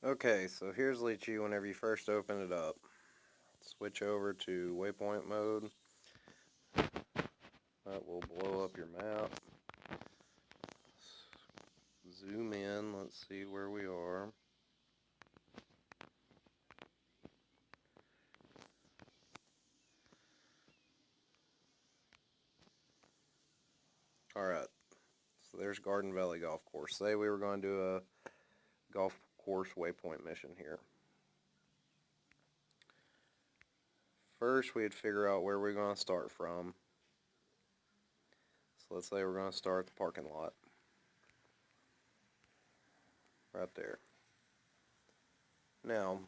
Okay, so here's Litchi whenever you first open it up. Switch over to waypoint mode. That will blow up your map. Zoom in, let's see where we are. Alright, so there's Garden Valley Golf Course. Say we were going to do a golf course waypoint mission here. First, we'd figure out where we're going to start from. So let's say we're going to start at the parking lot. Right there. Now,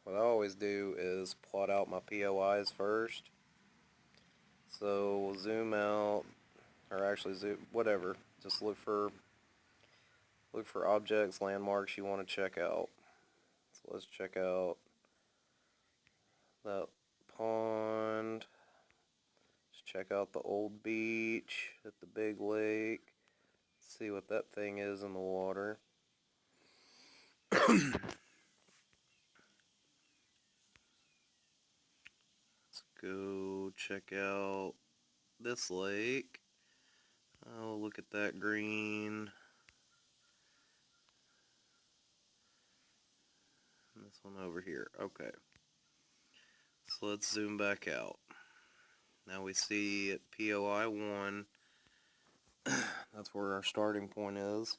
what I always do is plot out my POIs first. So we'll zoom out, or actually zoom, whatever. Just look for objects, landmarks you want to check out. So let's check out that pond. Let's check out the old beach at the big lake. See what that thing is in the water. Let's go check out this lake. Oh, look at that green. And this one over here. Okay. So let's zoom back out. Now we see at POI 1, that's where our starting point is.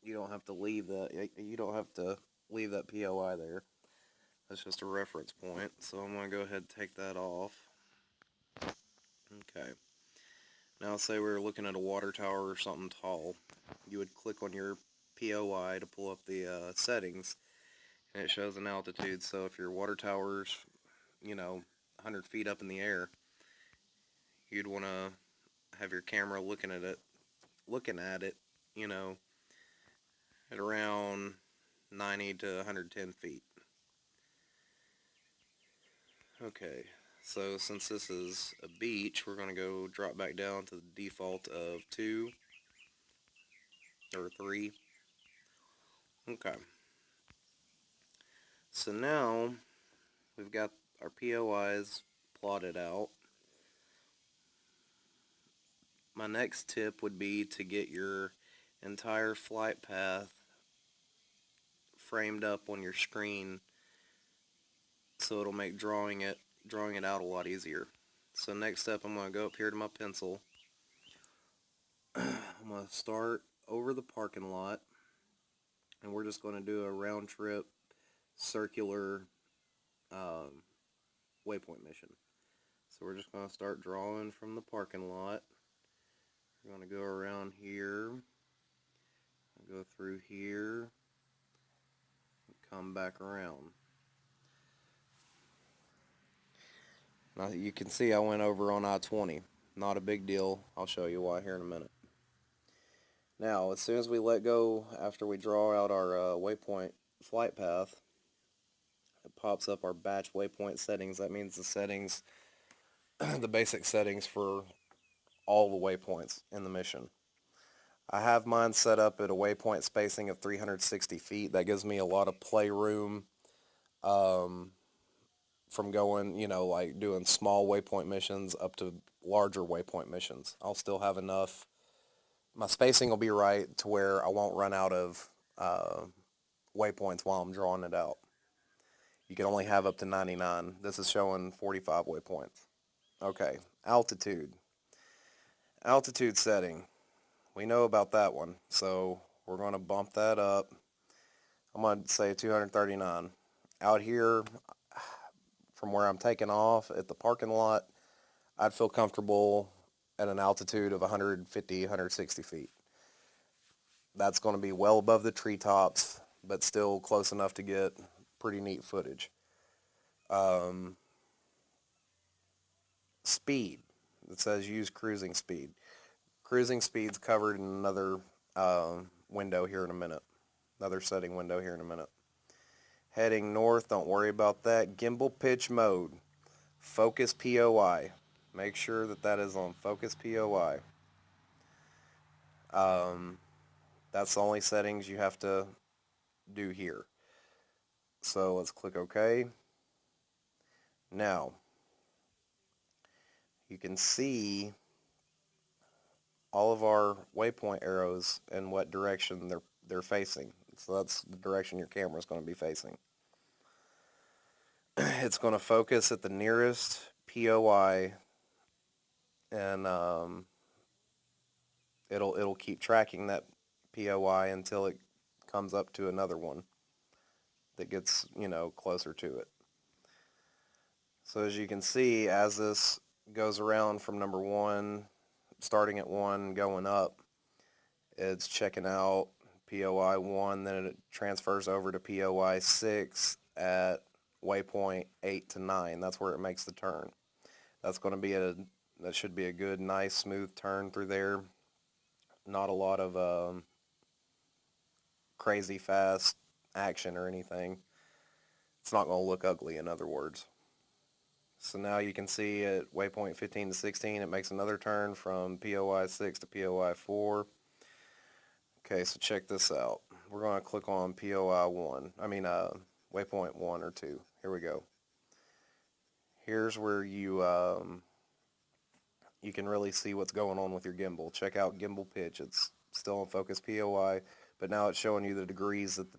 You don't have to leave that. You don't have to leave that POI there. That's just a reference point. So I'm going to go ahead and take that off. Okay. Now say we were looking at a water tower or something tall. You would click on your POI to pull up the settings, and it shows an altitude. So if your water tower's, 100 feet up in the air, you'd want to have your camera looking at it, at around 90 to 110 feet. Okay, so since this is a beach, we're going to go drop back down to the default of 2 or 3. Okay. So now we've got our POIs plotted out. My next tip would be to get your entire flight path framed up on your screen so it'll make drawing it out a lot easier. So next step, I'm going to go up here to my pencil. I'm going to start over the parking lot, and we're just going to do a round trip circular waypoint mission. So we're just going to start drawing from the parking lot. We're going to go around here, go through here, and come back around. Now you can see I went over on I-20. Not a big deal. I'll show you why here in a minute. Now, as soon as we let go, after we draw out our waypoint flight path, it pops up our batch waypoint settings. That means the settings, the basic settings for all the waypoints in the mission. I have mine set up at a waypoint spacing of 360 feet. That gives me a lot of playroom from going, like doing small waypoint missions up to larger waypoint missions. I'll still have enough. My spacing will be right to where I won't run out of waypoints while I'm drawing it out. You can only have up to 99. This is showing 45 waypoints. Okay, altitude. Altitude setting. We know about that one, so we're going to bump that up. I'm going to say 239. Out here, from where I'm taking off at the parking lot, I'd feel comfortable at an altitude of 150, 160 feet. That's going to be well above the treetops, but still close enough to get pretty neat footage. Speed. It says use cruising speed. Cruising speed's covered in another window here in a minute. Another setting window here in a minute. Heading north, don't worry about that. Gimbal pitch mode. Focus POI. Make sure that is on focus POI. That's the only settings you have to do here. So let's click OK. Now, you can see all of our waypoint arrows and what direction they're facing. So that's the direction your camera is going to be facing. It's going to focus at the nearest POI, and it'll keep tracking that POI until it comes up to another one that gets, closer to it. So as you can see, as this goes around from number 1, starting at 1, going up, it's checking out POI 1, then it transfers over to POI 6 at waypoint 8 to 9. That's where it makes the turn. That should be a good, nice, smooth turn through there. Not a lot of crazy fast action or anything. It's not going to look ugly, in other words. So now you can see at waypoint 15 to 16, it makes another turn from POI 6 to POI 4. Okay, so check this out. We're going to click on POI 1. Waypoint 1 or 2. Here we go. Here's where you can really see what's going on with your gimbal. Check out gimbal pitch. It's still in focus POI, but now it's showing you the degrees that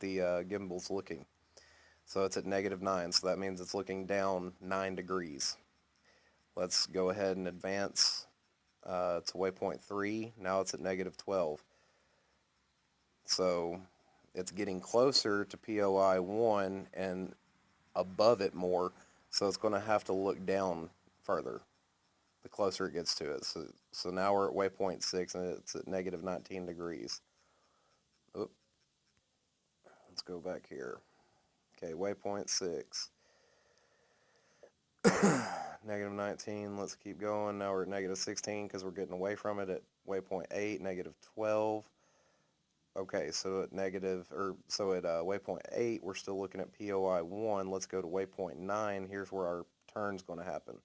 the gimbal's looking. So it's at -9, so that means it's looking down 9 degrees. Let's go ahead and advance to waypoint 3. Now it's at -12. So it's getting closer to POI 1 and above it more, so it's going to have to look down further the closer it gets to it. So now we're at waypoint 6 and it's at -19 degrees. Oop. Let's go back here. Okay, waypoint 6. -19, let's keep going. Now we're at -16 because we're getting away from it at waypoint 8, -12. Okay, so at waypoint 8, we're still looking at POI 1. Let's go to waypoint 9. Here's where our turn's going to happen.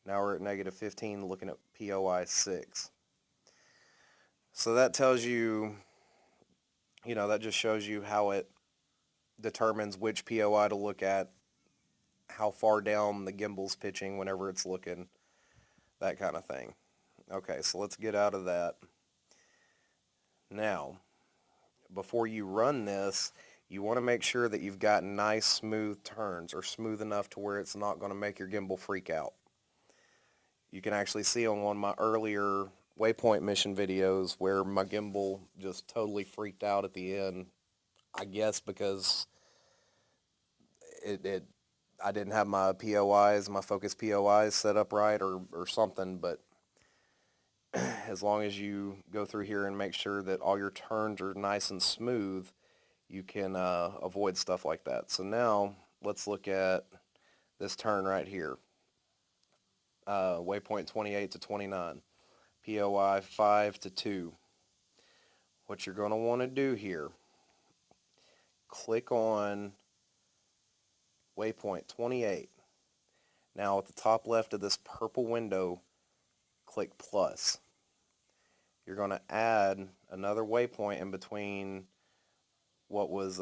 Now we're at -15, looking at POI 6. So that tells you, that just shows you how it determines which POI to look at, how far down the gimbal's pitching whenever it's looking, that kind of thing. Okay, so let's get out of that. Now, before you run this, you want to make sure that you've got nice smooth turns, or smooth enough to where it's not going to make your gimbal freak out. You can actually see on one of my earlier waypoint mission videos where my gimbal just totally freaked out at the end. I guess because I didn't have my POIs, my focus POIs set up right or something, but as long as you go through here and make sure that all your turns are nice and smooth, you can avoid stuff like that. So now let's look at this turn right here. Waypoint 28 to 29, POI 5 to 2. What you're going to want to do here, click on waypoint 28. Now at the top left of this purple window, click plus. You're going to add another waypoint in between what was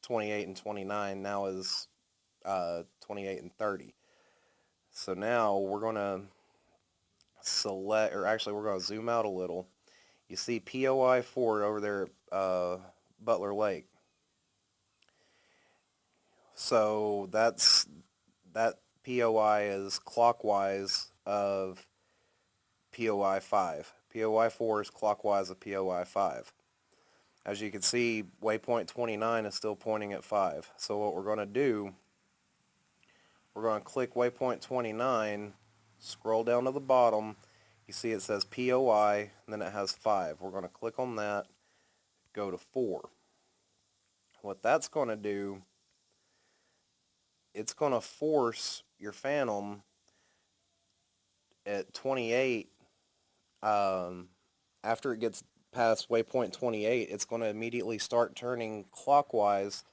28 and 29, now is 28 and 30. So now we're going to select, or actually we're going to zoom out a little. You see POI 4 over there at Butler Lake. So that POI is clockwise of POI 5. POI 4 is clockwise of POI 5. As you can see, waypoint 29 is still pointing at 5. So what we're going to do, we're going to click waypoint 29, scroll down to the bottom. You see it says POI, and then it has 5. We're going to click on that, go to 4. What that's going to do, it's going to force your Phantom at 28. After it gets past waypoint 28, it's going to immediately start turning clockwise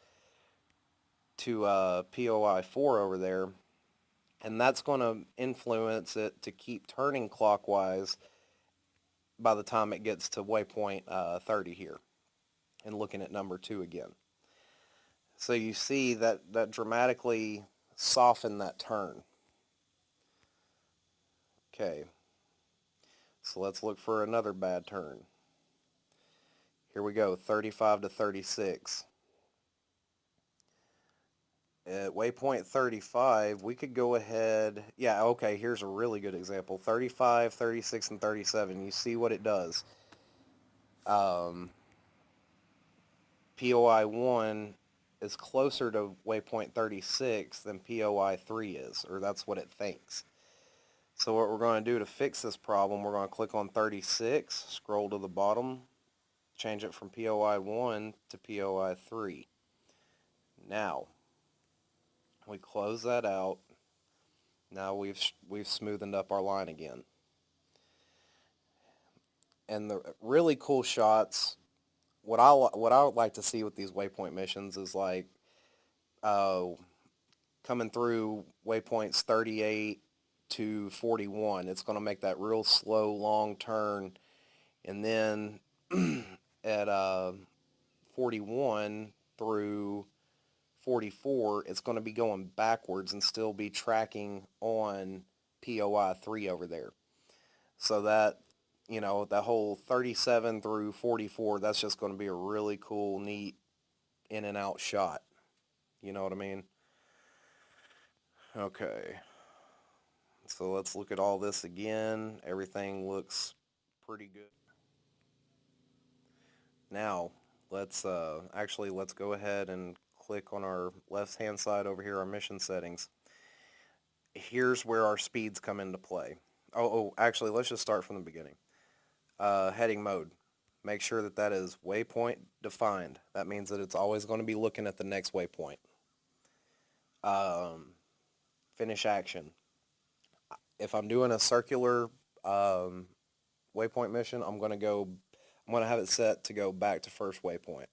to POI 4 over there, and that's going to influence it to keep turning clockwise by the time it gets to waypoint 30 here. and looking at number 2 again. So you see that dramatically softened that turn. Okay, so let's look for another bad turn. Here we go, 35 to 36. At waypoint 35, we could go ahead, yeah, okay, here's a really good example. 35, 36, and 37, you see what it does. POI 1 is closer to waypoint 36 than POI 3 is, or that's what it thinks. So what we're going to do to fix this problem, we're going to click on 36, scroll to the bottom, change it from POI 1 to POI 3. Now, we close that out. Now we've smoothened up our line again. And the really cool shots, what I would like to see with these waypoint missions is like coming through waypoints 38 to 41. It's going to make that real slow, long turn. And then at 41 through 44, it's going to be going backwards and still be tracking on POI 3 over there. So that, that whole 37 through 44, that's just going to be a really cool, neat in and out shot. You know what I mean? Okay. So let's look at all this again. Everything looks pretty good. Now, let's go ahead and click on our left-hand side over here, our mission settings. Here's where our speeds come into play. Actually, let's just start from the beginning. Heading mode. Make sure that is waypoint defined. That means that it's always going to be looking at the next waypoint. Finish action. If I'm doing a circular waypoint mission, I'm going to have it set to go back to first waypoint.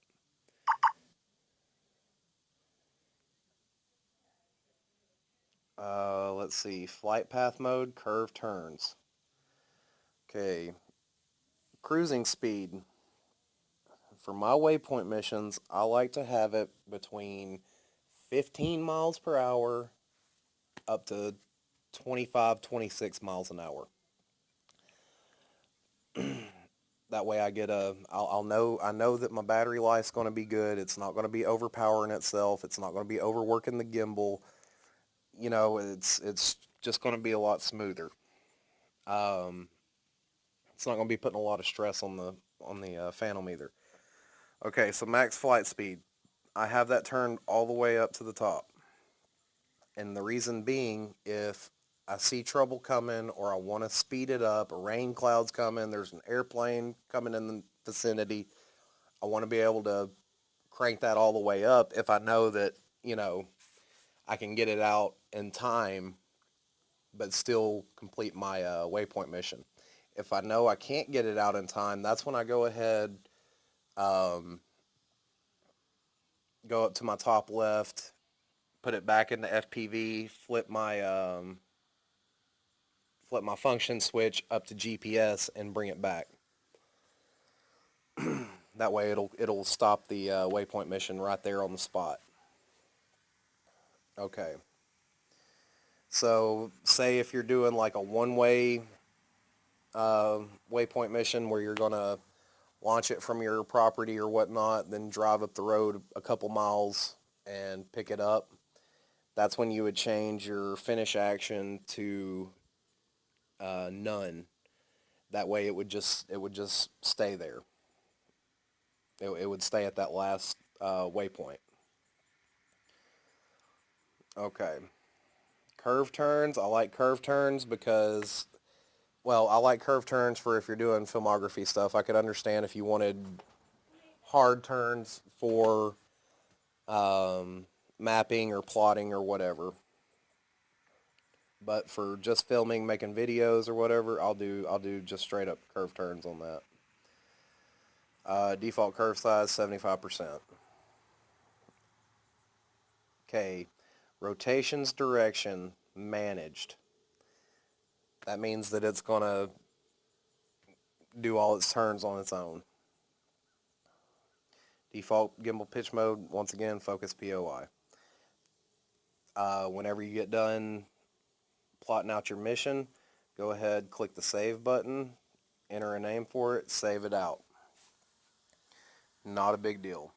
Let's see, flight path mode, curve turns. Okay, cruising speed. For my waypoint missions, I like to have it between 15 miles per hour up to 25, 26 miles an hour. That way I know that my battery life's going to be good. It's not going to be overpowering itself. It's not going to be overworking the gimbal. It's just going to be a lot smoother. It's not going to be putting a lot of stress on the Phantom either. Okay, so max flight speed. I have that turned all the way up to the top. And the reason being, if I see trouble coming or I want to speed it up, a rain cloud's coming, there's an airplane coming in the vicinity, I want to be able to crank that all the way up if I know that, I can get it out in time but still complete my waypoint mission. If I know I can't get it out in time, that's when I go ahead, go up to my top left, put it back into FPV, flip my function switch up to GPS and bring it back. That way it'll stop the waypoint mission right there on the spot. Okay. So say if you're doing like a one-way waypoint mission where you're going to launch it from your property or whatnot, then drive up the road a couple miles and pick it up, that's when you would change your finish action to none. That way it would just stay there. It would stay at that last waypoint. Okay. Curve turns. I like curve turns because, I like curve turns for if you're doing filmography stuff. I could understand if you wanted hard turns for mapping or plotting or whatever. But for just filming, making videos or whatever, I'll do just straight up curve turns on that. Default curve size 75%. Okay, rotations direction managed. That means that it's gonna do all its turns on its own. Default gimbal pitch mode, once again, focus POI. Whenever you get done plotting out your mission, go ahead, click the save button, enter a name for it, save it out. Not a big deal.